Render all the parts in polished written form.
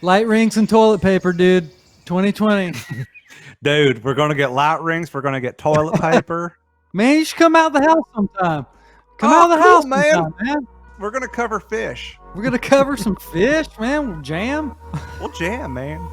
Light rings and toilet paper, dude. 2020. Dude, we're going to get light rings. We're going to get toilet paper. Man, you should come out of the house sometime. Come Oh, out of the cool, house man. sometime, man. We're going to cover fish. We're going to cover some fish, man. We'll jam. We'll jam, man.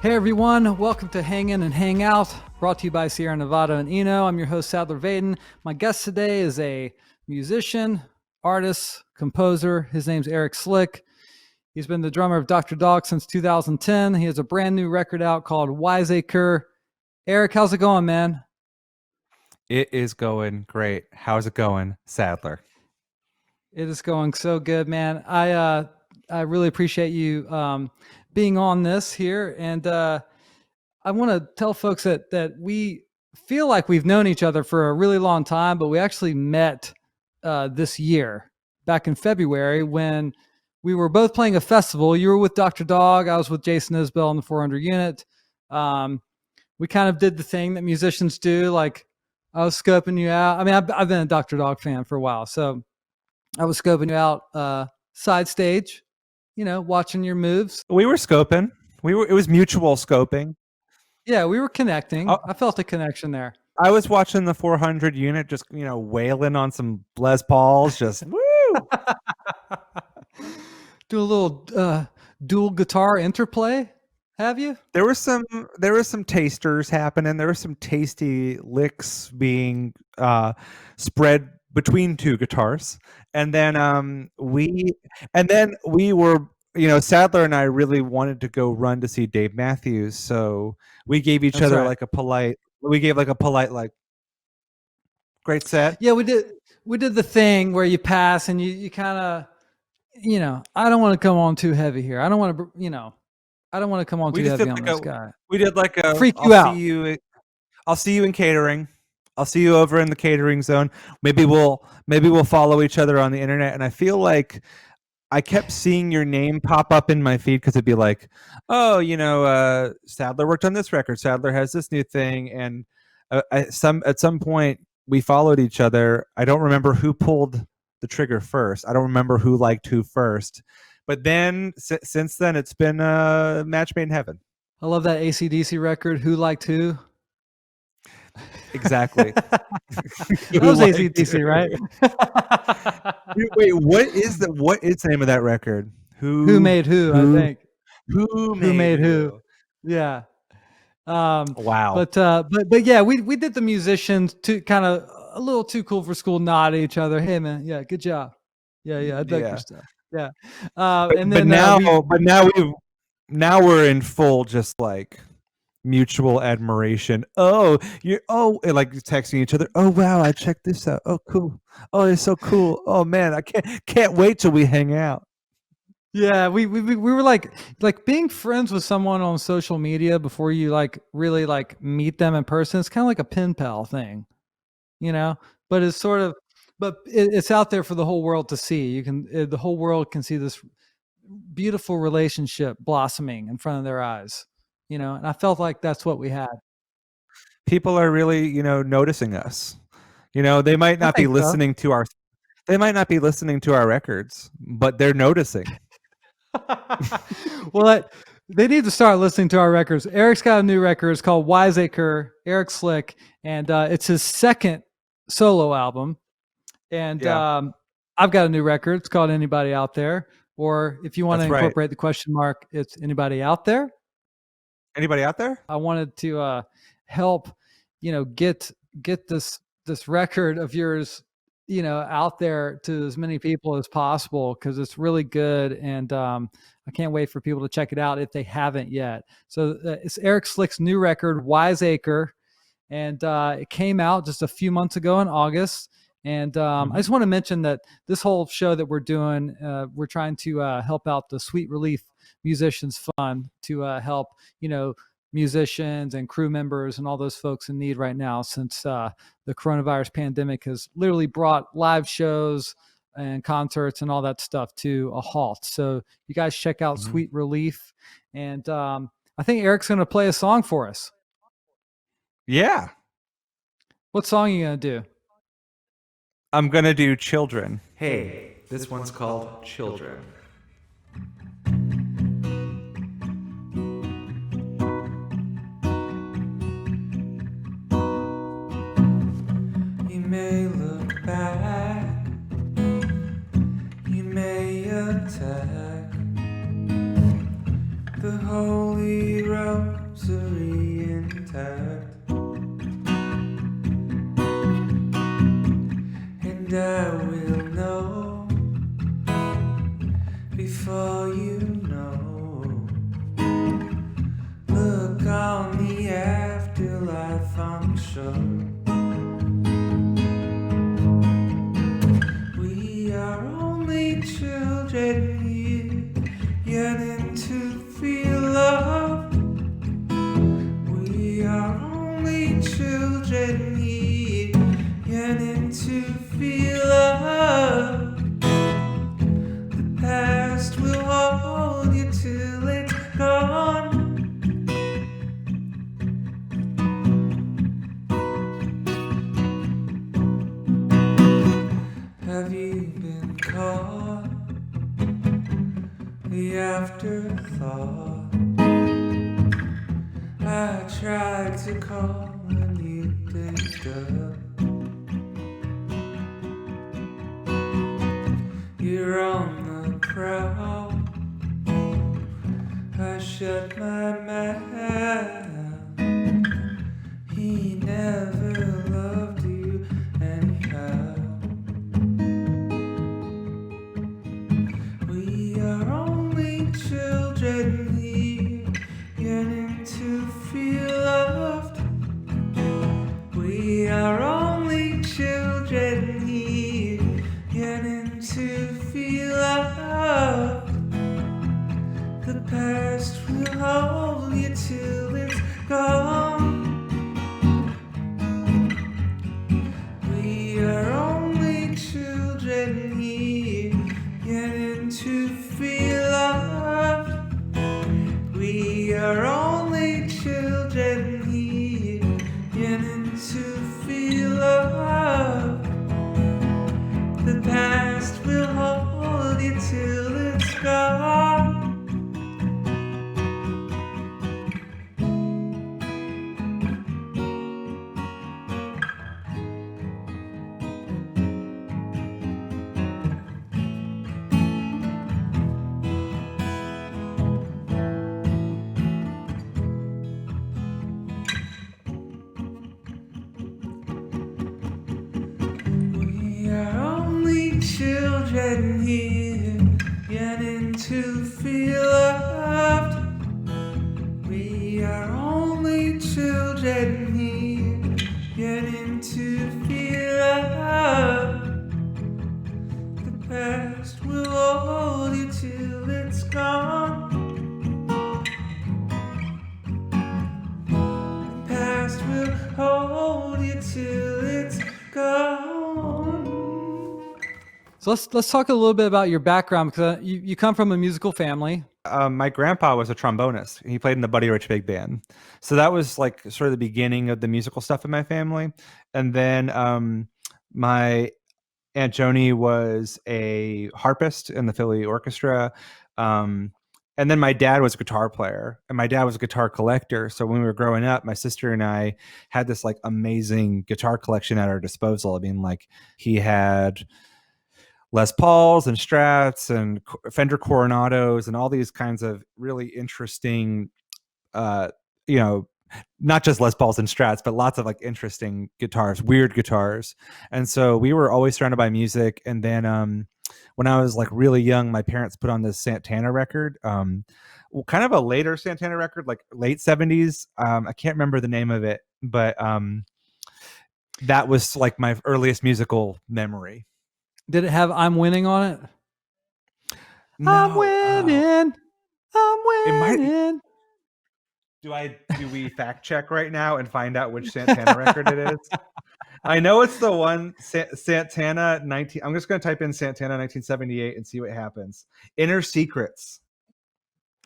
Hey, everyone. Welcome to Hang In and Hang Out, brought to you by Sierra Nevada and Eno. I'm your host, Sadler Vaden. My guest today is a musician, artist, composer. His name's Eric Slick. He's been the drummer of Dr. Dog since 2010. He has a brand new record out called Wiseacre. Eric, how's it going, man? It is going great. How's it going, Sadler? It is going so good, man. I really appreciate you being on this here, and I want to tell folks that we feel like we've known each other for a really long time, but we actually met this year, back in February, when we were both playing a festival. You were with Dr. Dog, I was with Jason Isbell in the 400 unit. We kind of did the thing that musicians do, like I was scoping you out. I mean, I've been a Dr. Dog fan for a while, so I was scoping you out side stage, watching your moves. We were scoping. It was mutual scoping. Yeah, we were connecting. I felt a connection there. I was watching the 400 unit, just wailing on some Les Pauls, just woo. Do a little dual guitar interplay. Have you? There were some tasters happening. There were some tasty licks being spread between two guitars, and then we were, Sadler and I really wanted to go run to see Dave Matthews, so we gave each other like a polite like, great set. Yeah, we did the thing where you pass and you kind of, I don't want to come on too heavy here. I don't want to, I don't want to come on too heavy on this guy. We did like a freak you out. I'll see you in catering. I'll see you over in the catering zone. Maybe we'll follow each other on the internet. And I feel like I kept seeing your name pop up in my feed because it'd be like, oh, Sadler worked on this record. Sadler has this new thing. And at some point we followed each other. I don't remember who pulled the trigger first. I don't remember who liked who first. But then since then, it's been a match made in heaven. I love that AC/DC record. Who liked who? Exactly. That was AC/DC, right? Wait, what is the name of that record? Who made who? I think. Who made who? Yeah. Wow. But yeah, we did the musicians to kind of a little too cool for school nod at each other. Hey man, yeah, good job. Yeah, I dug your stuff. Yeah. Now we're in full just like mutual admiration. Like texting each other. Oh wow, I checked this out. Oh cool. Oh, it's so cool. Oh man, I can't wait till we hang out. Yeah, we were like being friends with someone on social media before you like really like meet them in person. It's kind of like a pen pal thing, but it's sort of, it's out there for the whole world to see. The whole world can see this beautiful relationship blossoming in front of their eyes, and I felt like that's what we had. People are really, noticing us. They might not be listening to our records, but they're noticing. Well, they need to start listening to our records. Eric's got a new record. It's called Wiseacre, Eric Slick, and it's his second solo album. And I've got a new record. It's called Anybody Out There. Or if you want to incorporate the question mark, it's Anybody Out There? Anybody out there? I wanted to help, get this record of yours, out there to as many people as possible, because it's really good. And I can't wait for people to check it out if they haven't yet. So it's Eric Slick's new record, Wiseacre. And it came out just a few months ago in August. And I just want to mention that this whole show that we're doing, we're trying to help out the Sweet Relief Musicians Fund to help, musicians and crew members and all those folks in need right now, since the coronavirus pandemic has literally brought live shows and concerts and all that stuff to a halt. So you guys check out Mhm. Sweet Relief. And I think Eric's going to play a song for us. Yeah. What song are you going to do? I'm going to do Children. Hey, this one's called Children. You may look back, you may attack the Holy Rosary intact, and I will know before you know. Look on the afterlife, I'm sure. We are only children here, yearning to feel love. We are only children here, yearning to feel love. The past will hold you till it's gone. Have you been caught? The afterthought. I tried to call and you picked up. You're on the prowl. I shut my mouth. He never loved you anyhow. We are only children here, yearning to feel loved. We are only children here, yearning to feel loved. The past will hold you till it's gone. We are only children here, yearning to feel loved. We are only children here, yearning to feel loved. The past will hold you till it's gone. We are only children here, yearning to feel loved. We are only children here, yearning to feel loved. The past will hold you till it's gone. The past will hold you till it's gone. So let's talk a little bit about your background, because you come from a musical family. My grandpa was a trombonist. He played in the Buddy Rich Big Band. So that was like sort of the beginning of the musical stuff in my family. And then my Aunt Joni was a harpist in the Philly Orchestra. And then my dad was a guitar player, and my dad was a guitar collector. So when we were growing up, my sister and I had this like amazing guitar collection at our disposal. I mean, like he had Les Pauls and Strats and Fender Coronados and all these kinds of really interesting, you know, not just Les Pauls and Strats, but lots of like interesting guitars, weird guitars. And so we were always surrounded by music. And then when I was like really young, my parents put on this Santana record, well, kind of a later Santana record, like late 70s. I can't remember the name of it, but that was like my earliest musical memory. Did it have "I'm Winning" on it? No, I'm winning. I'm It might- winning. do we fact check right now and find out which Santana record it is? I know it's the one Santana 19. I'm just going to type in Santana 1978 and see what happens. Inner Secrets.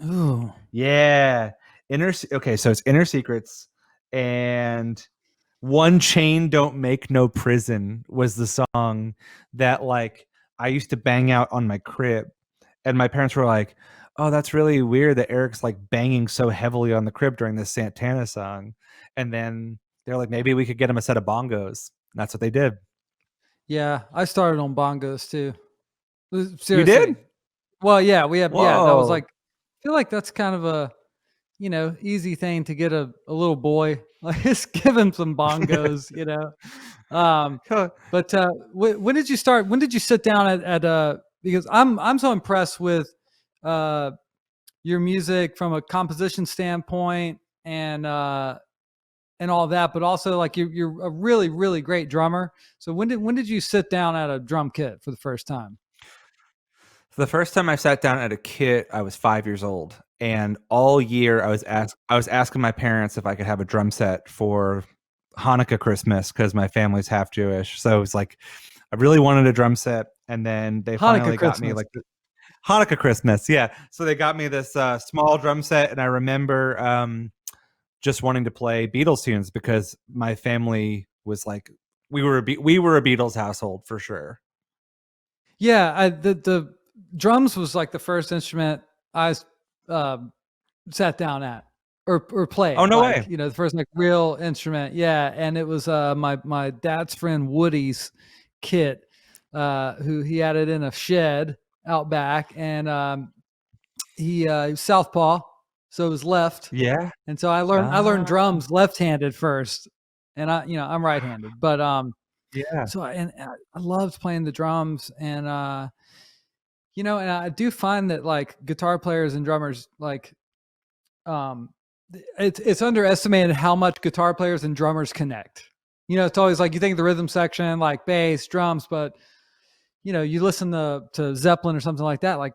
Ooh. Yeah. Okay, so it's Inner Secrets, and One Chain Don't Make No Prison was the song that like I used to bang out on my crib, and my parents were like, "Oh, that's really weird that Eric's like banging so heavily on the crib during this Santana song." And then they're like, "Maybe we could get him a set of bongos." And that's what they did. Yeah, I started on bongos too. Seriously. You did? Well, yeah, we have. Yeah, that was Whoa. like. I feel like that's kind of a, easy thing to get a little boy. Like, just give him some bongos. But when did you start? When did you sit down at because I'm so impressed with your music from a composition standpoint and all that, but also like you're a really, really great drummer. So when did you sit down at a drum kit for the first time? The first time I sat down at a kit, I was 5 years old, and all year I was asking my parents if I could have a drum set for Hanukkah Christmas because my family's half Jewish. So it was like I really wanted a drum set, and then they finally got me like Hanukkah Christmas. Yeah, so they got me this small drum set, and I remember just wanting to play Beatles tunes because my family was like we were a Beatles household for sure. Yeah, the drums was like the first instrument I sat down at or played. Oh, no like, way. The first like real instrument. Yeah, and it was my dad's friend Woody's kit, who he had it in a shed out back, and he was southpaw, so it was left. Yeah. And so I learned drums left-handed first, and I'm right-handed, but Yeah. so I loved playing the drums, and and I do find that like guitar players and drummers, like, it's underestimated how much guitar players and drummers connect. It's always like you think of the rhythm section, like bass, drums, but you listen to Zeppelin or something like that, like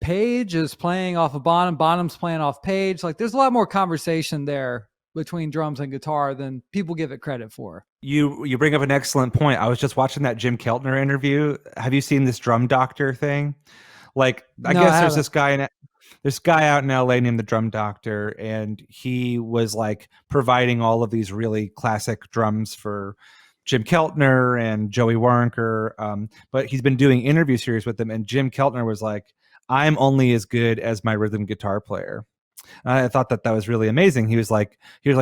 Page is playing off of Bonham, Bonham's playing off Page. Like there's a lot more conversation there between drums and guitar than people give it credit for. You bring up an excellent point. I was just watching that Jim Keltner interview. Have you seen this Drum Doctor thing? Like, I No, guess I there's haven't. this guy out in LA named the Drum Doctor, and he was like providing all of these really classic drums for Jim Keltner and Joey Waronker. But he's been doing interview series with them, and Jim Keltner was like, "I'm only as good as my rhythm guitar player." I thought that was really amazing. He was like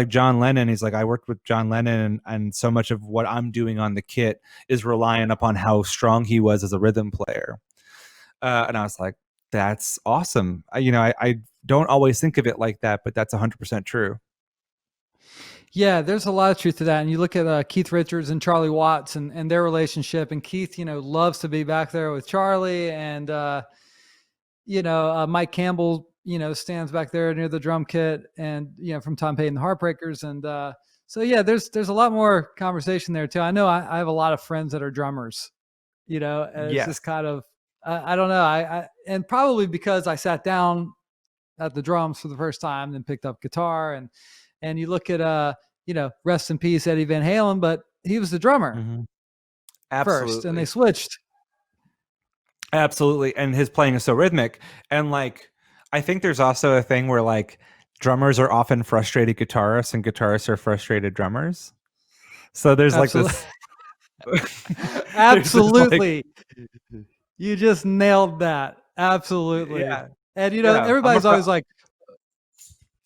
John Lennon. He's like, I worked with John Lennon, and so much of what I'm doing on the kit is reliant upon how strong he was as a rhythm player. And I was like, that's awesome. I don't always think of it like that, but that's 100% true. Yeah, there's a lot of truth to that. And you look at Keith Richards and Charlie Watts and their relationship, and Keith, loves to be back there with Charlie, and Mike Campbell, stands back there near the drum kit, and from Tom Petty and the Heartbreakers, and so yeah, there's a lot more conversation there too. I know I have a lot of friends that are drummers, and it's just kind of I don't know, I and probably because I sat down at the drums for the first time, then picked up guitar, and you look at rest in peace Eddie Van Halen, but he was the drummer first, and they switched. Absolutely. And his playing is so rhythmic. And like, I think there's also a thing where like drummers are often frustrated guitarists and guitarists are frustrated drummers. So there's like this. Absolutely. You just nailed that. Absolutely. Yeah. And everybody's always like,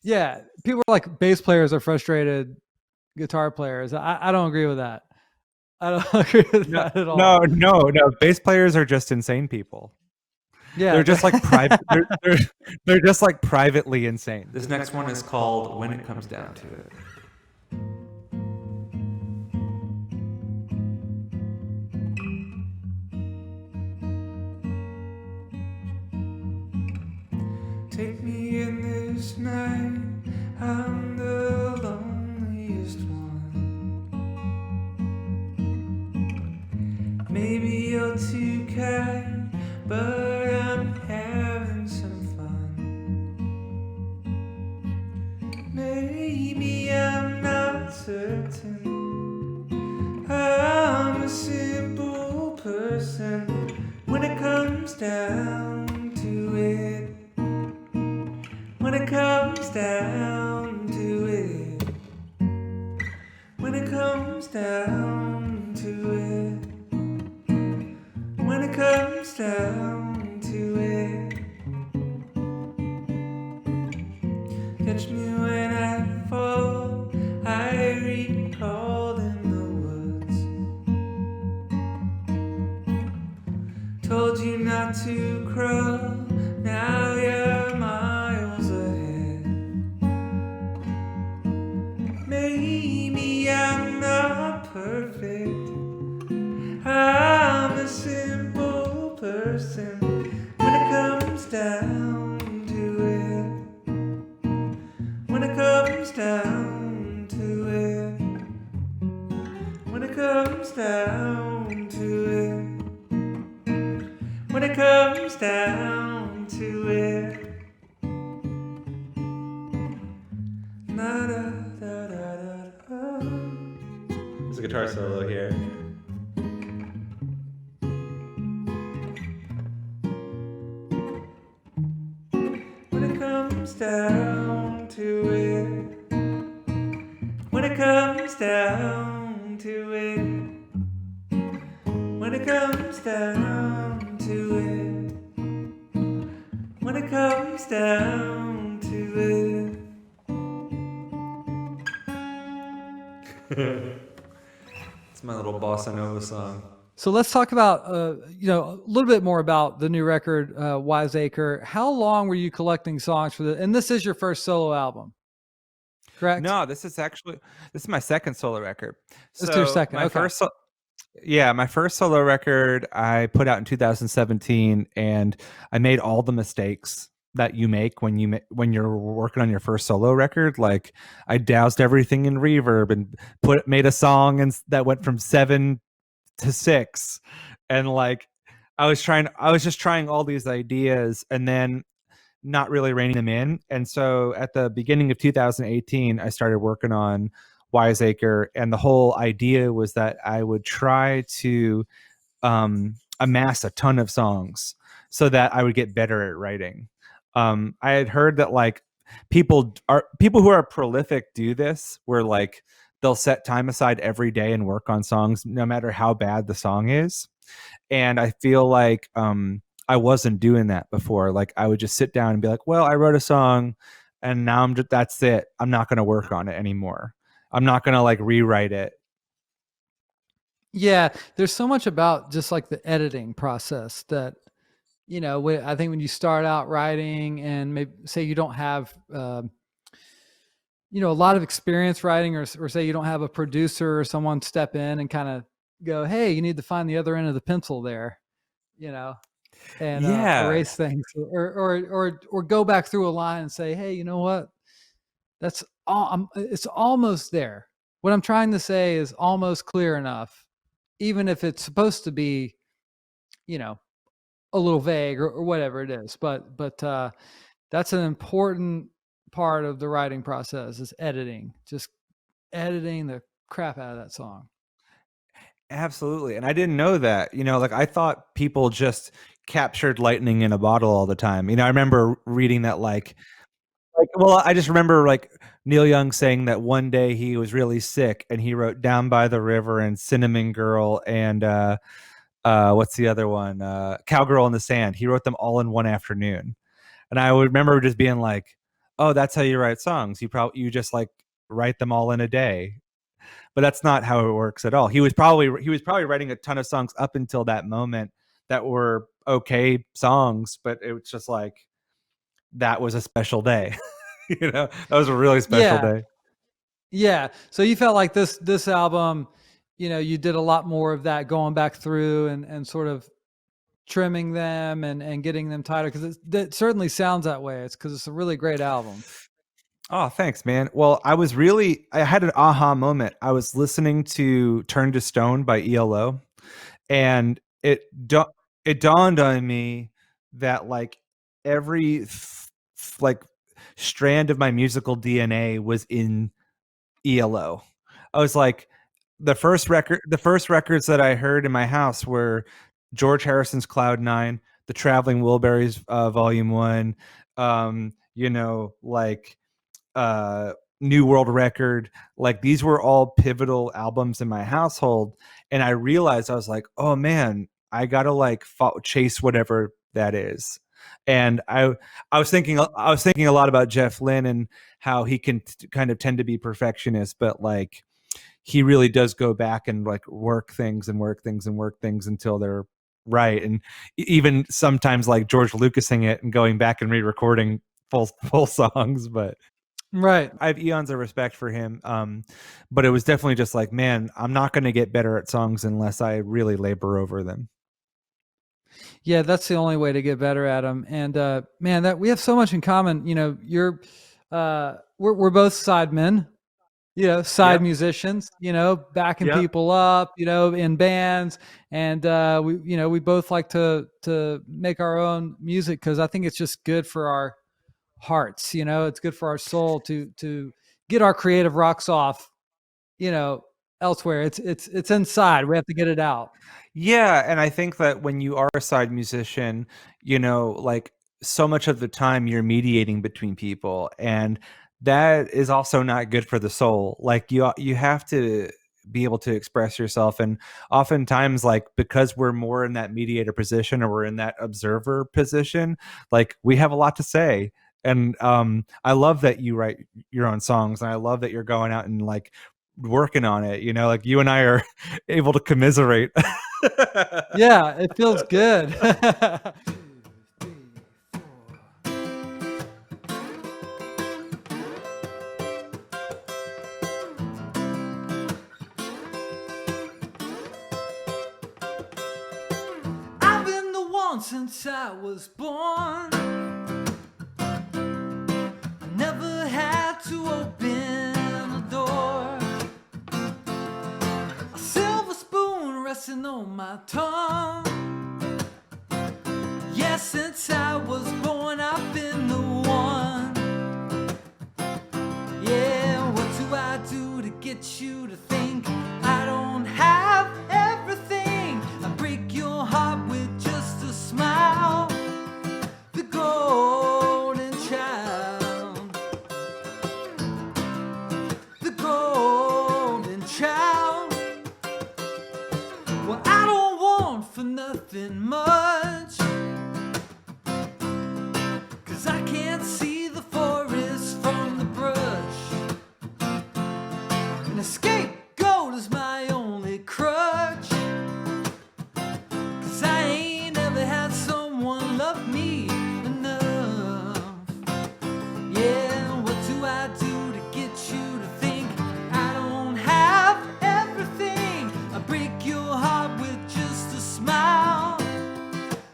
yeah, people are like bass players are frustrated guitar players. I don't agree with that. I don't agree with that at all. No. Bass players are just insane people. Yeah, they're just like private. They're just like privately insane. This next one is called When It Comes Down to It. Take me in this night, I'm the loneliest one. Maybe you're too kind, but I'm having some fun. Maybe I'm not certain, down to it, when it comes down to it, when it comes down to it, when it comes down to it, catch me when I fall, I recall in the woods. Told you not to crawl, now you're miles ahead. Maybe I'm not perfect, I'm a simple person. When it comes down to it, when it comes down to it, when it comes down to it, when it comes down to it. Na, da, da, da, da, da. There's a guitar solo here. When it comes down to it, when it comes down to it, when it comes down to it, when it comes down to it. It's my little bossa nova song. So let's talk about, a little bit more about the new record, Wiseacre. How long were you collecting songs for this? And this is your first solo album, correct? No, this is my second solo record. This is your second, My okay. my first solo record I put out in 2017, and I made all the mistakes that you make when you're working on your first solo record. Like, I doused everything in reverb and made a song and that went from 7 to 6, and like I was just trying all these ideas and then not really reining them in. And so at the beginning of 2018, I started working on Wiseacre, and the whole idea was that I would try to amass a ton of songs so that I would get better at writing. I had heard that like people who are prolific do this, where like they'll set time aside every day and work on songs no matter how bad the song is. And I feel like I wasn't doing that before. Like, I would just sit down and be like, well, I wrote a song and now that's it. I'm not going to work on it anymore. I'm not going to like rewrite it. Yeah, there's so much about just like the editing process that, I think when you start out writing and maybe say you don't have, a lot of experience writing, or say you don't have a producer or someone step in and kind of go, hey, you need to find the other end of the pencil there, and erase things, or go back through a line and say, hey, you know what? That's all. It's almost there. What I'm trying to say is almost clear enough, even if it's supposed to be, a little vague or whatever it is. But that's an important part of the writing process, is editing. Just editing the crap out of that song. Absolutely. And I didn't know that, like I thought people just captured lightning in a bottle all the time. I remember reading that well, I just remember like Neil Young saying that one day he was really sick and he wrote Down by the River and Cinnamon Girl and what's the other one? Cowgirl in the Sand. He wrote them all in one afternoon. And I would remember just being like, oh, that's how you write songs. You just like write them all in a day. But that's not how it works at all. He was probably writing a ton of songs up until that moment that were okay songs, but it was just like, that was a special day. That was a really special day. Yeah. So you felt like this album, you did a lot more of that, going back through and sort of trimming them and getting them tighter, because it certainly sounds that way. It's because it's a really great album. Oh, thanks, man. Well, I had an aha moment. I was listening to Turn to Stone by ELO, and it dawned on me that like every like strand of my musical DNA was in ELO. I was like, the first records that I heard in my house were George Harrison's Cloud 9, the Traveling Wilburys Volume 1, like New World Record. Like these were all pivotal albums in my household, and I realized I was like, oh man, I gotta like chase whatever that is. And I was thinking a lot about Jeff Lynne and how he can kind of tend to be perfectionist, but like he really does go back and like work things until they're right. And even sometimes like George Lucasing it and going back and re-recording full songs. But Right. I have eons of respect for him. But it was definitely just like, man, I'm not going to get better at songs unless I really labor over them. Yeah, that's the only way to get better at them. And man, that we have so much in common. You know, we're both sidemen, side Yep. musicians, backing Yep. people up, in bands. And we both like to make our own music because I think it's just good for our hearts. It's good for our soul to get our creative rocks off, elsewhere. It's inside. We have to get it out. Yeah, and I think that when you are a side musician, like so much of the time you're mediating between people, and that is also not good for the soul. Like you have to be able to express yourself, and oftentimes like because we're more in that mediator position or we're in that observer position, like we have a lot to say. And I love that you write your own songs, and I love that you're going out and like working on it. Like you and I are able to commiserate. Yeah, it feels good. I've been the one since I was born. I never had to open a door. A silver spoon resting on my tongue. Yes, since I was born, I've been the one. Yeah, what do I do to get you to think I don't have everything? I break your heart with just a smile. The golden child. The golden child. Well, I don't want for nothing much, 'cause I can't see the forest from the brush. An scapegoat is my only crutch, 'cause I ain't ever had someone love me enough. Yeah, what do I do to get you to think I don't have everything? I break your heart with just a smile.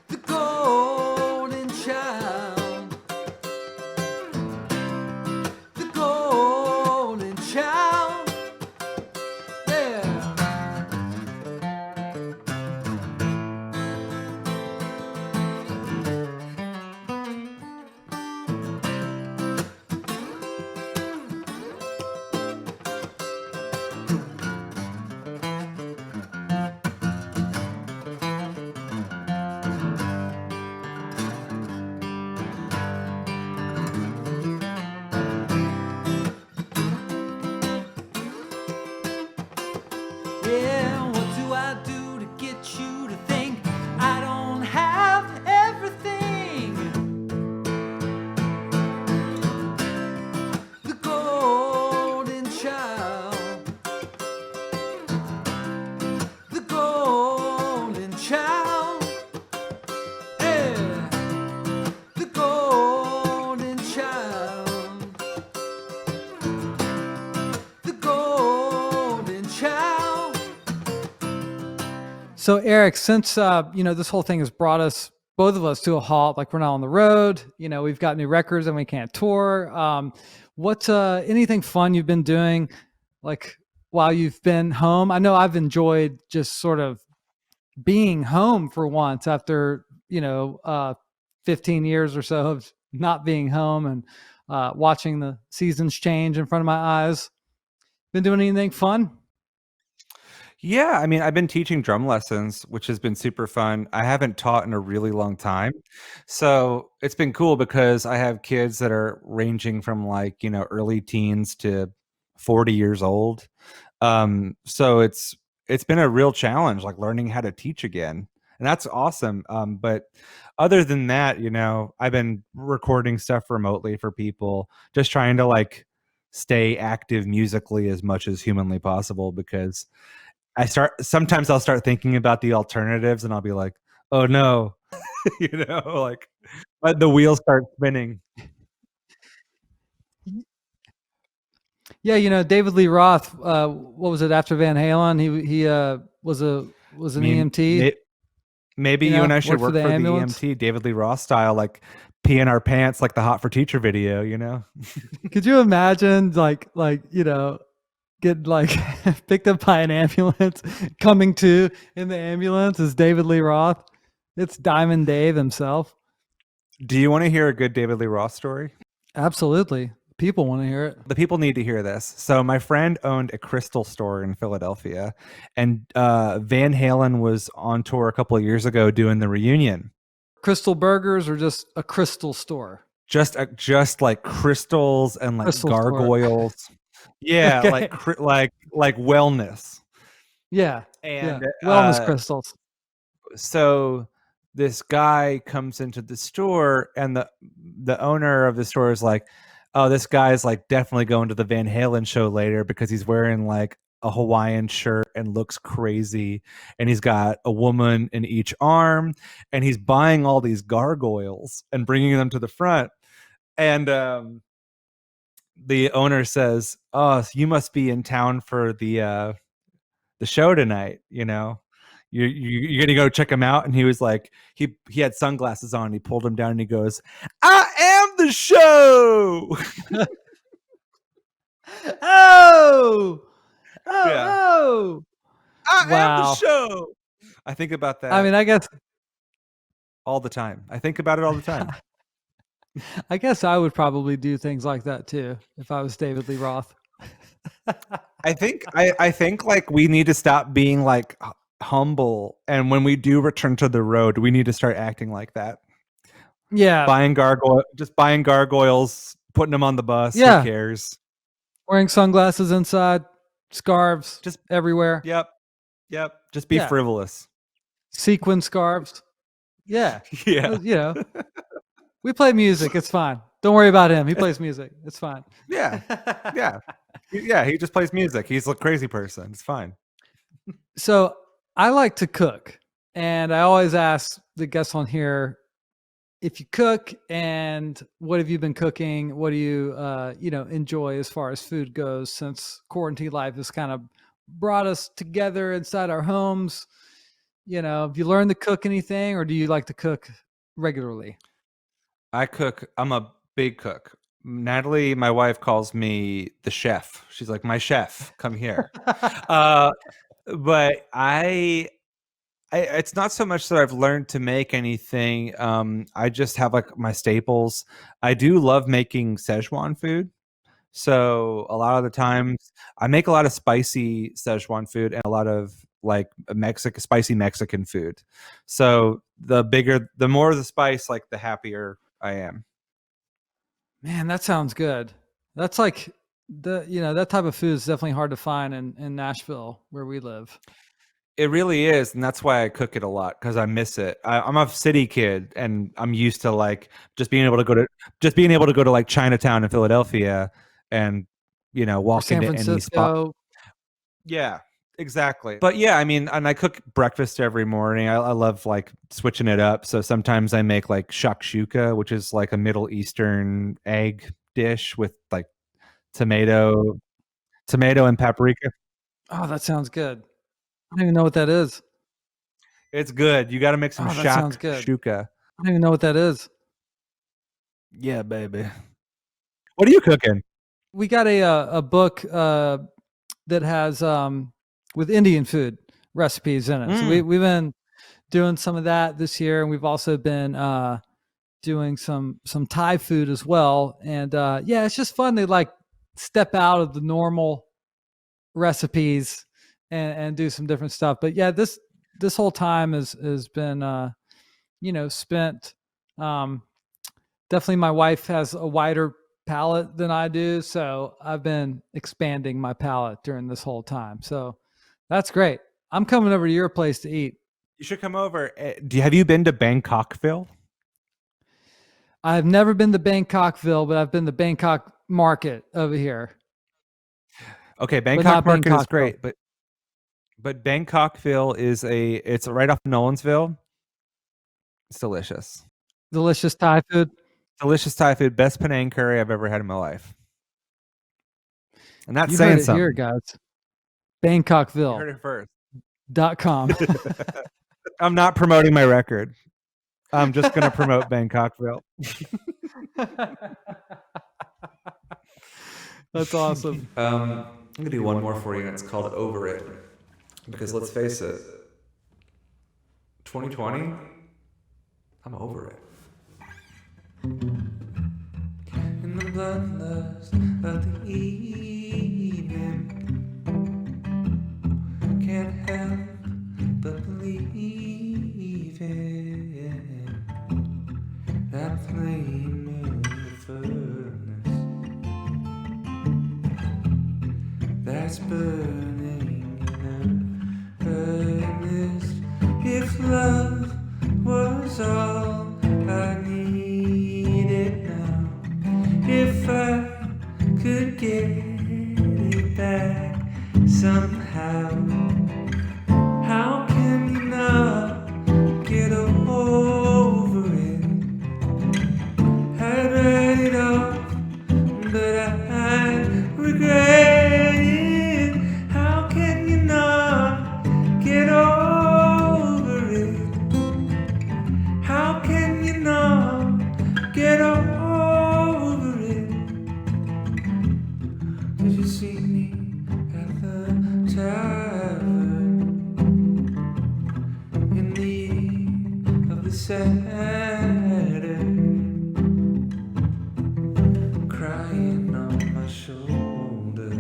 The golden child. The golden child. Yeah. Yeah, what do I do to get you to think I don't have everything? The golden child. The golden child. Yeah. The golden child. The golden child. So Eric, since this whole thing has brought us both of us to a halt, like we're not on the road, we've got new records and we can't tour. What's anything fun you've been doing, like while you've been home? I know I've enjoyed just sort of being home for once after 15 years or so of not being home and watching the seasons change in front of my eyes. Been doing anything fun? Yeah, I mean, I've been teaching drum lessons, which has been super fun. I haven't taught in a really long time. So it's been cool because I have kids that are ranging from like, early teens to 40 years old. So it's been a real challenge, like learning how to teach again. And that's awesome. But other than that, I've been recording stuff remotely for people, just trying to like stay active musically as much as humanly possible because sometimes I'll start thinking about the alternatives and I'll be like, oh no, like but the wheels start spinning. Yeah, David Lee Roth. What was it after Van Halen? He was I an mean, EMT. maybe you and I should Worked for work the for the ambulance. EMT, David Lee Roth style, like pee in our pants, like the Hot for Teacher video. Could you imagine, get like picked up by an ambulance, coming to in the ambulance is David Lee Roth. It's Diamond Dave himself. Do you want to hear a good David Lee Roth story? Absolutely, people want to hear it. The people need to hear this. So my friend owned a crystal store in Philadelphia, and Van Halen was on tour a couple of years ago doing the reunion. Crystal burgers or just a crystal store? Just like crystals and like Crystal store. gargoyles. Yeah, Okay. like wellness. Yeah. And Yeah. Wellness crystals. so this guy comes into the store and the owner of the store is like, oh, this guy's like definitely going to the Van Halen show later because he's wearing like a Hawaiian shirt and looks crazy, and he's got a woman in each arm, and he's buying all these gargoyles and bringing them to the front. And the owner says, oh, so you must be in town for the show tonight, you're gonna go check him out. And he was like, he had sunglasses on, he pulled them down and he goes, I am the show. Oh, Yeah. oh. I am the Wow. show. I think about that I mean, I guess all the time. I think about it all the time. I would probably do things like that too if I was David Lee Roth. I think like we need to stop being like humble, and when we do return to the road, we need to start acting like that. Yeah. Just buying gargoyles, putting them on the bus. Yeah. Who cares? Wearing sunglasses inside, scarves Just everywhere. Yep. Just be frivolous. Sequin scarves. Yeah. Yeah. We play music. It's fine. Don't worry about him. He plays music. It's fine. Yeah. Yeah. He just plays music. He's a crazy person. It's fine. So I like to cook, and I always ask the guests on here, if you cook, and what have you been cooking? What do you, enjoy as far as food goes, since quarantine life has kind of brought us together inside our homes? Have you learned to cook anything, or do you like to cook regularly? I cook. I'm a big cook. Natalie, my wife, calls me the chef. She's like, my chef, come here. But it's not so much that I've learned to make anything. I just have like my staples. I do love making Szechuan food. So a lot of the times I make a lot of spicy Szechuan food and a lot of like spicy Mexican food. So the more the spice, like the happier I am. Man, that sounds good. That's like that type of food is definitely hard to find in Nashville where we live. It really is, and that's why I cook it a lot, because I miss it. I'm a city kid, and I'm used to like just being able to go to like Chinatown in Philadelphia, and walk San into any spot. Francisco. Yeah, exactly. But yeah, I mean, and I cook breakfast every morning. I love like switching it up. So sometimes I make like shakshuka, which is like a Middle Eastern egg dish with like tomato and paprika. Oh, that sounds good. I don't even know what that is. It's good. You got to make some Oh, that sounds good. shakshuka. I don't even know what that is. Yeah, baby. What are you cooking? We got a book that has with Indian food recipes in it. So we've been doing some of that this year, and we've also been doing some Thai food as well. And it's just fun to like step out of the normal recipes and do some different stuff. But yeah, this whole time has been spent. Definitely, my wife has a wider palate than I do, so I've been expanding my palate during this whole time. So that's great. I'm coming over to your place to eat. You should come over. Have you been to Bangkokville? I've never been to Bangkokville, but I've been to Bangkok Market over here. Okay, not Bangkok Market is Bangkokville. great, but Bangkokville it's right off Nolensville. It's delicious. Delicious Thai food. Delicious Thai food, best Penang curry I've ever had in my life. And that's You saying heard it something. here, guys. You heard Bangkokville.com. it first. I'm not promoting my record. I'm just going to promote Bangkokville. That's awesome. I'm gonna do one more for you, and it's called Over It. Because let's face it, 2020, I'm over it. In the bloodlust of the evening, can't help but believe in that flame in the furnace that's burning in earnest. If love was all I needed now, if I could get it back somehow, how can you not get over it? I'd write it off, but I regret it. How can you not get over it? How can you not get over it? Did you see me at the tavern in the eve of the Saturn, crying on my shoulder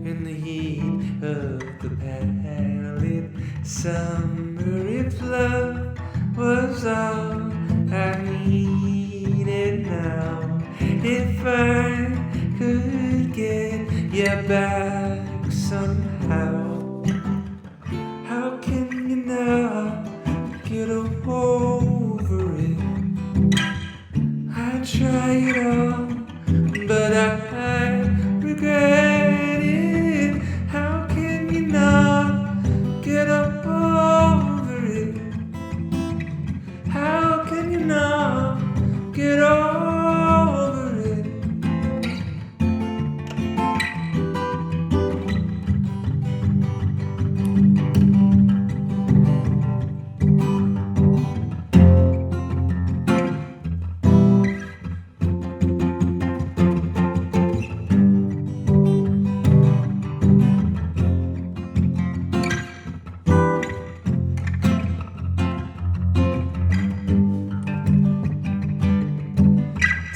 in the heat of the pallid summer? If love was all I needed now, if I could get you back somehow, how can you not get over it? I try it all, but I regret it. How can you not get over it? How can you not get over it?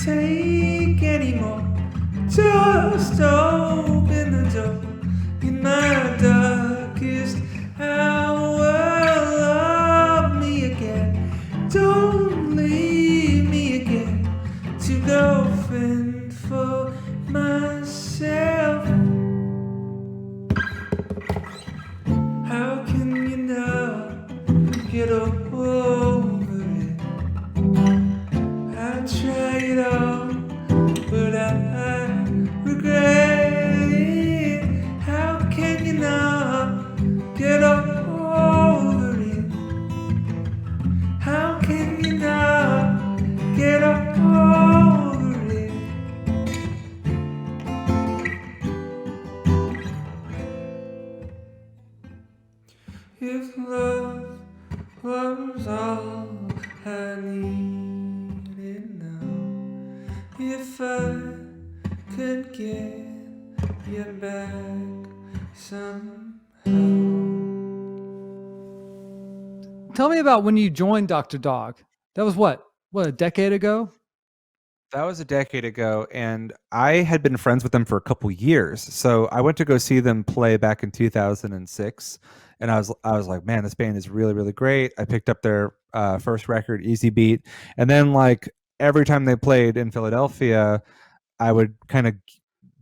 Take any more, just open the door. In my darkest hour, love me again. Don't leave me again to go fend for myself. How can you not get over it? I try it all, but I regret it. How can you not get over it? How can you not get over it? If love was all I needed now, if I could get you back somehow. Tell me about when you joined Dr. Dog. That was what, a decade ago? That was a decade ago, and I had been friends with them for a couple years. So I went to go see them play back in 2006, and I was like, man, this band is really really great. I picked up their first record, Easy Beat, and then like every time they played in Philadelphia, I would kind of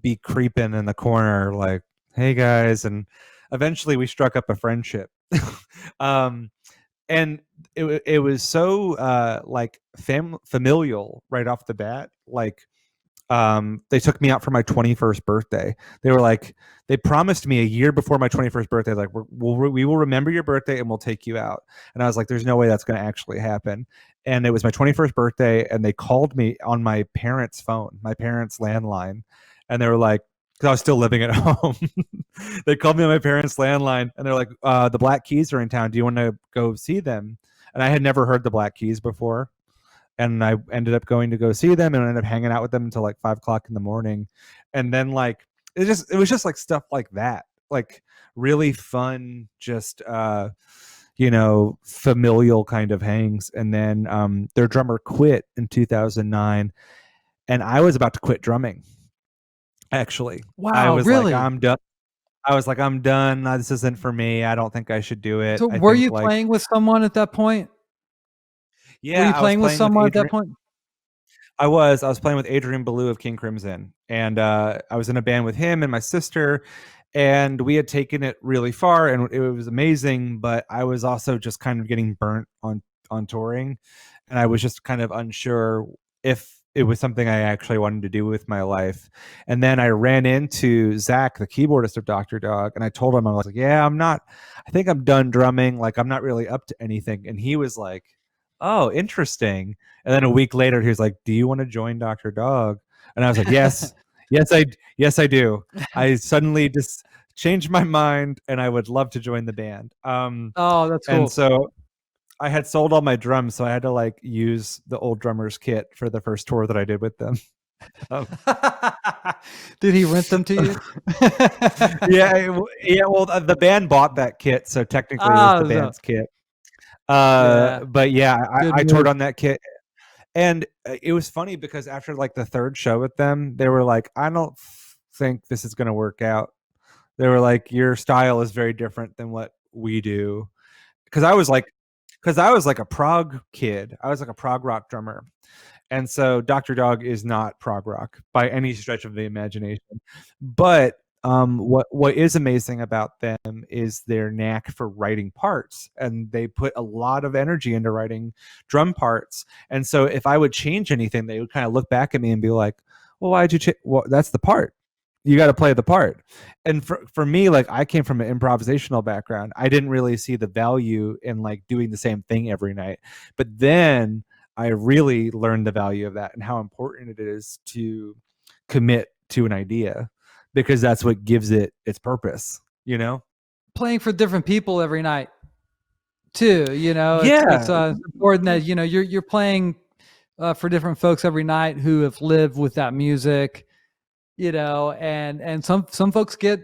be creeping in the corner, like, hey guys, and eventually we struck up a friendship. um, and it was so like familial right off the bat. Like they took me out for my 21st birthday. They were like, they promised me a year before my 21st birthday, like we will remember your birthday and we'll take you out. And I was like, there's no way that's going to actually happen. And it was my 21st birthday, and they called me on my parents' phone, my parents' landline, and they were like, because I was still living at home. They called me on my parents' landline, and they're like, the Black Keys are in town. Do you want to go see them? And I had never heard the Black Keys before, and I ended up going to go see them, and I ended up hanging out with them until like 5 o'clock in the morning. And then like it was just like stuff like that, like really fun, just familial kind of hangs. And then their drummer quit in 2009, and I was about to quit drumming. Actually, I Wow, was like, really? I'm done. I was like, I'm done. This isn't for me. I don't think I should do it. So I were think you like, playing with someone at that point? Were yeah, you I was playing with playing with someone at that Adrian. point? I was playing with Adrian Ballou of King Crimson, and I was in a band with him and my sister, and we had taken it really far, and it was amazing. But I was also just kind of getting burnt on touring, and I was just kind of unsure if it was something I actually wanted to do with my life. And then I ran into Zach, the keyboardist of Dr. Dog, and I told him, I was like, yeah, I think I'm done drumming. Like, I'm not really up to anything. And he was like, oh, interesting. And then a week later, he was like, do you want to join Dr. Dog? And I was like, yes, yes, I do. I suddenly just changed my mind, and I would love to join the band. Oh, that's And cool. so I had sold all my drums, so I had to like use the old drummer's kit for the first tour that I did with them. Um, Did he rent them to you? yeah. Well, the band bought that kit, so technically it was the So band's kit. yeah, But yeah, good I toured move. on that kit, and it was funny because after like the third show with them, they were like, "I don't think this is going to work out." They were like, "Your style is very different than what we do." Because I was like a prog kid. I was like a prog rock drummer. And so Dr. Dog is not prog rock by any stretch of the imagination. But what is amazing about them is their knack for writing parts, and they put a lot of energy into writing drum parts. And so if I would change anything, they would kind of look back at me and be like, "Well, why'd you change? Well, that's the part. You got to play the part." And for me, like, I came from an improvisational background. I didn't really see the value in like doing the same thing every night. But then I really learned the value of that and how important it is to commit to an idea, because that's what gives it its purpose, you know? Playing for different people every night too. It's Yeah. important that you're playing for different folks every night who have lived with that music. And some folks get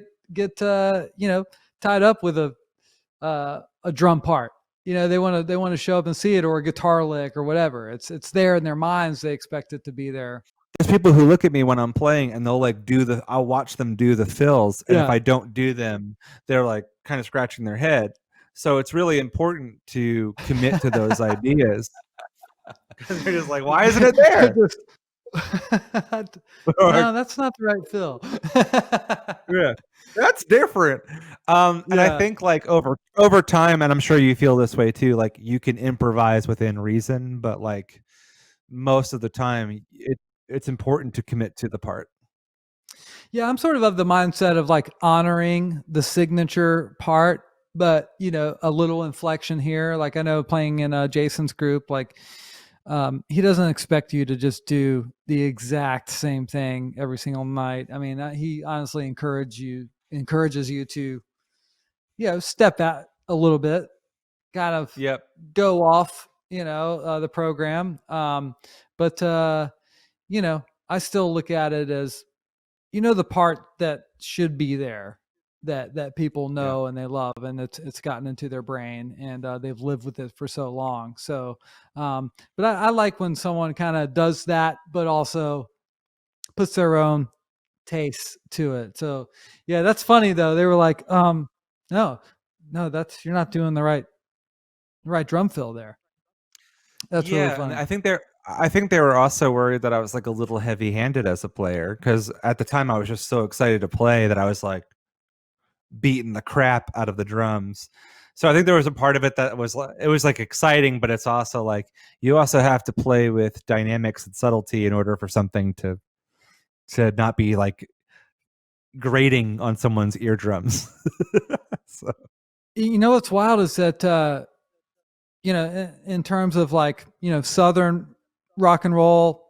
tied up with a drum part. They want to show up and see it, or a guitar lick or whatever. It's there in their minds. They expect it to be there. There's people who look at me when I'm playing, and they'll like I'll watch them do the fills. And if Yeah. I don't do them, they're like kind of scratching their head. So it's really important to commit to those ideas. Because they're just like, why isn't it there? No, that's not the right fill. Yeah, that's different. And I Yeah. think like over time, and I'm sure you feel this way too, like you can improvise within reason, but like most of the time it's important to commit to the part. Yeah, I'm sort of the mindset of like honoring the signature part, but a little inflection here. Like I know playing in Jason's group, like he doesn't expect you to just do the exact same thing every single night. I mean, he honestly encourages you to, step out a little bit, kind of Yep. go off, the program. But I still look at it as, the part that should be there. that people know and they love, and it's gotten into their brain, and they've lived with it for so long. So, but I like when someone kind of does that, but also puts their own taste to it. So, yeah, that's funny though. They were like, no, that's you're not doing the right drum fill there. That's really Yeah, and funny. I think they were also worried that I was like a little heavy-handed as a player, because at the time I was just so excited to play that I was like beating the crap out of the drums. So I think there was a part of it that was it was like exciting, but it's also like you also have to play with dynamics and subtlety in order for something to not be like grating on someone's eardrums. So, You know what's wild is that in terms of like Southern rock and roll,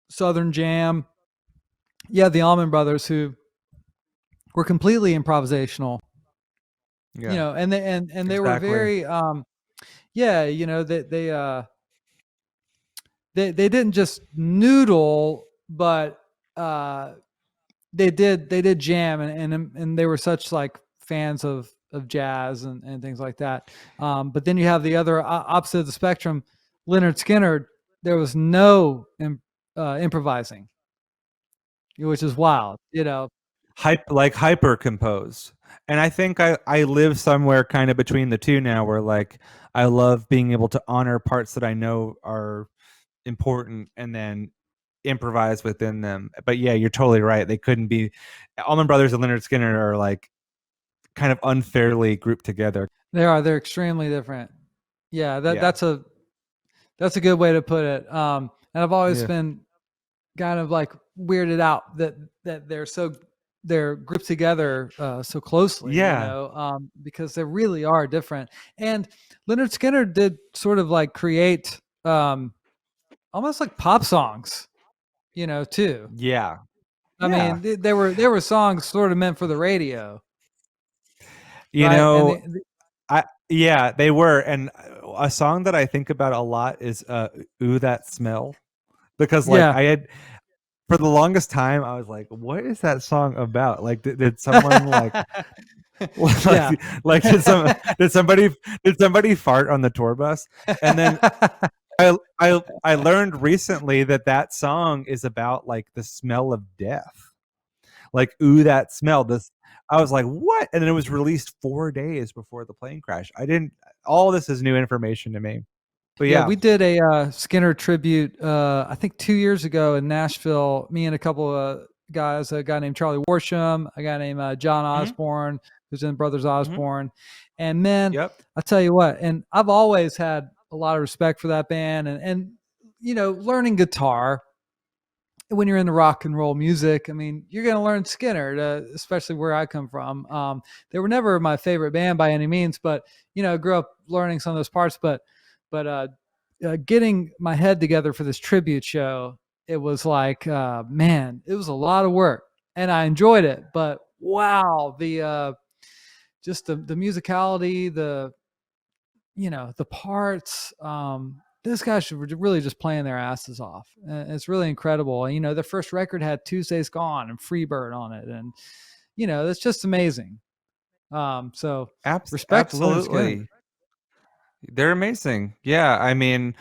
Southern jam, the Almond Brothers, who were completely improvisational, yeah, and they were exactly. very they didn't just noodle, but they did jam, and they were such like fans of jazz and things like that. But then you have the other opposite of the spectrum, Leonard Skinner. There was no improvising, which is wild. Hyper composed. And I think I live somewhere kind of between the two now, where like I love being able to honor parts that I know are important and then improvise within them. But yeah, you're totally right. They couldn't be Allman Brothers and Leonard Skinner are like kind of unfairly grouped together. They're extremely different. Yeah, Yeah. that's a good way to put it. And I've always Yeah. been kind of like weirded out that they're grouped together so closely, Yeah. because they really are different. And Leonard Skinner did sort of like create almost like pop songs, too. Yeah. I Yeah. mean, there were songs sort of meant for the radio, You right? And know, yeah, they were. And a song that I think about a lot is Ooh, That Smell. Because like yeah. I had for the longest time I was like, what is that song about? Like did someone like Yeah. like did somebody fart on the tour bus? And then I learned recently that song is about like the smell of death. Like, ooh, that smell. This I was like, what? And then it was released 4 days before the plane crash. I didn't all this is new information to me. But Yeah, yeah. we did a Skinner tribute, I think 2 years ago in Nashville. Me and a couple of guys, a guy named Charlie Worsham, a guy named John Mhm. Osborne, who's in Brothers Mhm. Osborne. And man, Yep. I tell you what, and I've always had a lot of respect for that band, and learning guitar when you're into rock and roll music, I mean, you're going to learn Skinner, especially where I come from. They were never my favorite band by any means, but I grew up learning some of those parts. But getting my head together for this tribute show, it was like, man, it was a lot of work, and I enjoyed it. But wow, the just the musicality, the parts. This guy should really just playing their asses off. It's really incredible. Their first record had Tuesday's Gone and Freebird on it, and it's just amazing. So respect to Leonard Skinner. Absolutely. They're amazing. Yeah, I mean,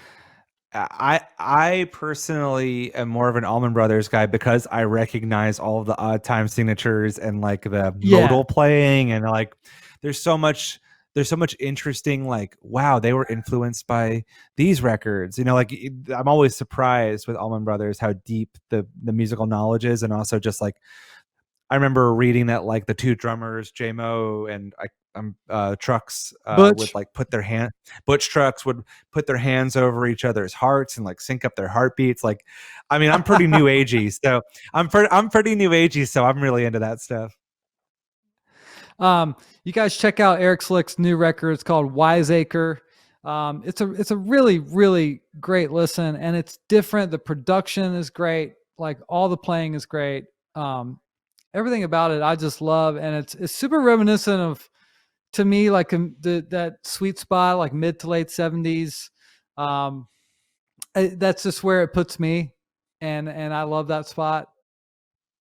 I personally am more of an Allman Brothers guy because I recognize all of the odd time signatures and like the Yeah, modal playing and like there's so much interesting like wow they were influenced by these records, like I'm always surprised with Allman Brothers how deep the musical knowledge is, and also just like I remember reading that like the two drummers, J-Mo and Trucks, would Butch. like Butch Trucks would put their hands over each other's hearts and like sync up their heartbeats. Like, I mean, I'm pretty new agey, so I'm pretty new agey, so I'm really into that stuff. You guys check out Eric Slick's new record. It's called Wiseacre. It's a really, really great listen, and it's different. The production is great. Like all the playing is great. Everything about it I just love, and it's super reminiscent of, to me, like that sweet spot, like mid to late 70s. That's just where it puts me, and I love that spot.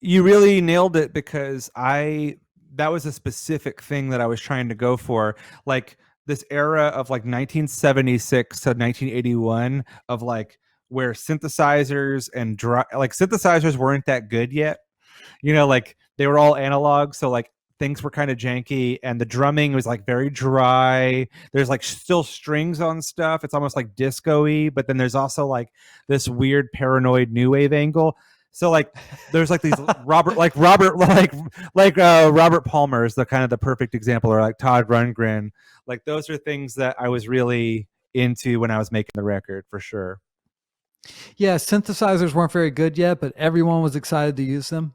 You really nailed it because I that was a specific thing that I was trying to go for. Like this era of like 1976 to 1981 of like where synthesizers and like synthesizers weren't that good yet. You know, like they were all analog, so like things were kind of janky and the drumming was like very dry. There's like still strings on stuff. It's almost like disco-y, but then there's also like this weird paranoid new wave angle. So like there's like these Robert Palmer is the kind of the perfect example, or like Todd Rundgren. Like those are things that I was really into when I was making the record, for sure. Yeah, synthesizers weren't very good yet, but everyone was excited to use them.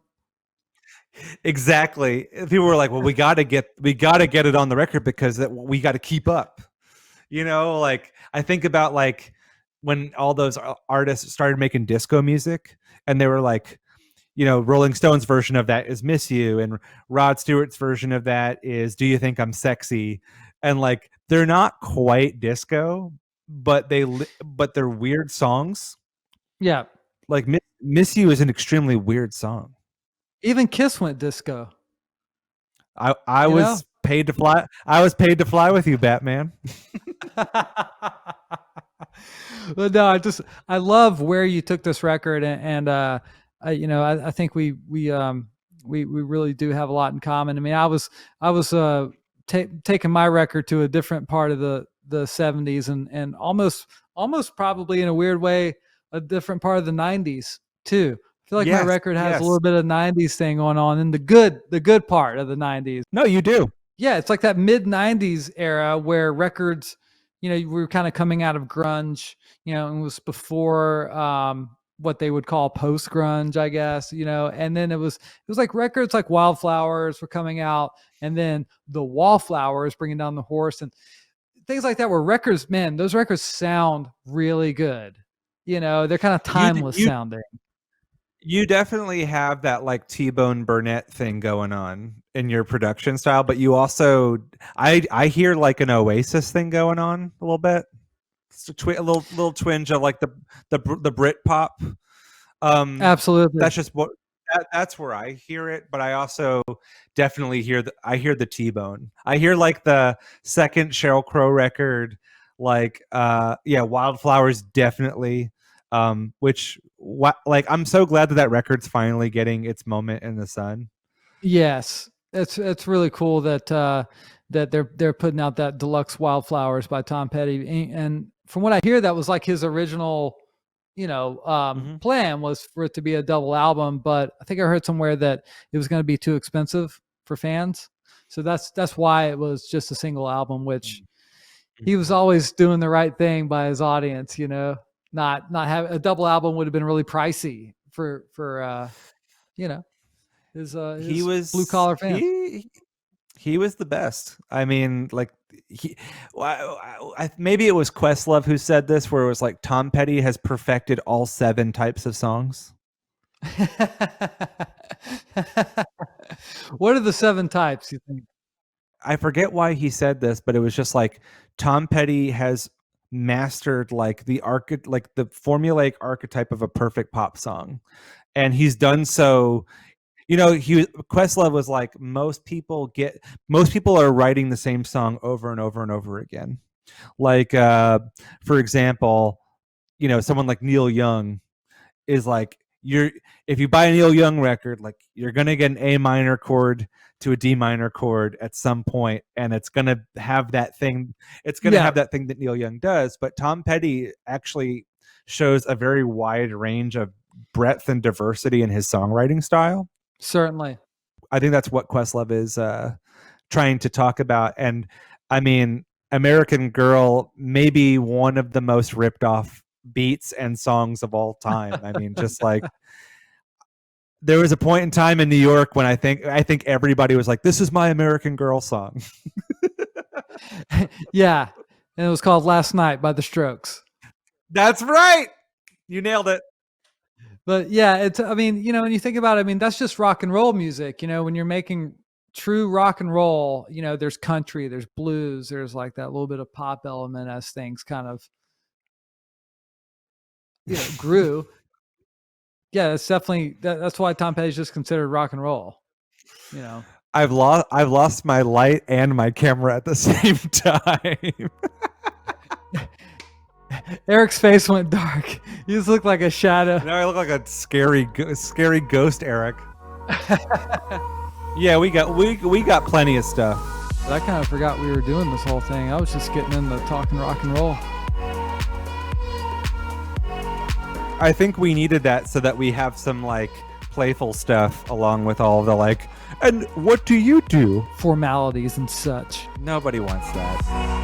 Exactly. People were like, "Well, we got to get it on the record because we got to keep up." You know, like I think about like when all those artists started making disco music, and they were like, you know, Rolling Stones version of that is "Miss You," and Rod Stewart's version of that is "Do You Think I'm Sexy," and like they're not quite disco, but they're weird songs. Yeah. Like "Miss You" is an extremely weird song. Even Kiss went disco. I was paid to fly. I was paid to fly with you, Batman. But no, I love where you took this record, and I think we really do have a lot in common. I mean, I was taking my record to a different part of the 70s, and almost probably in a weird way a different part of the 90s too. I feel like my record has a little bit of 90s thing going on, in the good part of the 90s. No, you do. Yeah, it's like that mid 90s era where records, we were kind of coming out of grunge, and it was before what they would call post grunge, I guess, and then it was like records like Wildflowers were coming out, and then the Wallflowers bringing down the horse and things like that, where records, man, those records sound really good. They're kind of timeless sounding. You definitely have that like T-Bone Burnett thing going on in your production style, but you also, I hear like an Oasis thing going on a little bit. It's a little twinge of like the Brit pop. Absolutely. That's just that's where I hear it, but I also definitely hear the T-Bone. I hear like the second Sheryl Crow record, like Wildflowers definitely. Like I'm so glad that record's finally getting its moment in the sun. Yes, it's really cool that that they're putting out that deluxe Wildflowers by Tom Petty, and from what I hear, that was like his original, plan was for it to be a double album, but I think I heard somewhere that it was going to be too expensive for fans, so that's why it was just a single album, which he was always doing the right thing by his audience, not have a double album would have been really pricey for his blue collar fans. He was the best. I mean, like maybe it was Questlove who said this, where it was like Tom Petty has perfected all 7 types of songs. What are the 7 types, you think? I forget why he said this, but it was just like Tom Petty has mastered like the formulaic archetype of a perfect pop song, and he's done so. Questlove was like, most people are writing the same song over and over and over again. Like for example, someone like Neil Young is like, if you buy a Neil Young record, like you're gonna get an A minor chord to a D minor chord at some point, and it's gonna have that thing. It's gonna have that thing that Neil Young does. But Tom Petty actually shows a very wide range of breadth and diversity in his songwriting style. Certainly, I think that's what Questlove is trying to talk about. And I mean, American Girl may be one of the most ripped off beats and songs of all time. I mean, just like there was a point in time in New York when I think everybody was like, "This is my American Girl song." Yeah, and it was called "Last Night" by The Strokes. That's right. You nailed it. But yeah, I mean, when you think about it, I mean, that's just rock and roll music. When you're making true rock and roll, there's country, there's blues, there's like that little bit of pop element as things kind of, grew. Yeah, it's definitely that's why Tom Petty's just considered rock and roll. I've lost my light and my camera at the same time. Eric's face went dark. You just look like a shadow. Now I look like a scary ghost, Eric. Yeah, we got plenty of stuff. But I kind of forgot we were doing this whole thing. I was just getting into talking rock and roll. I think we needed that so that we have some like playful stuff along with all the like. And what do you do? Formalities and such. Nobody wants that.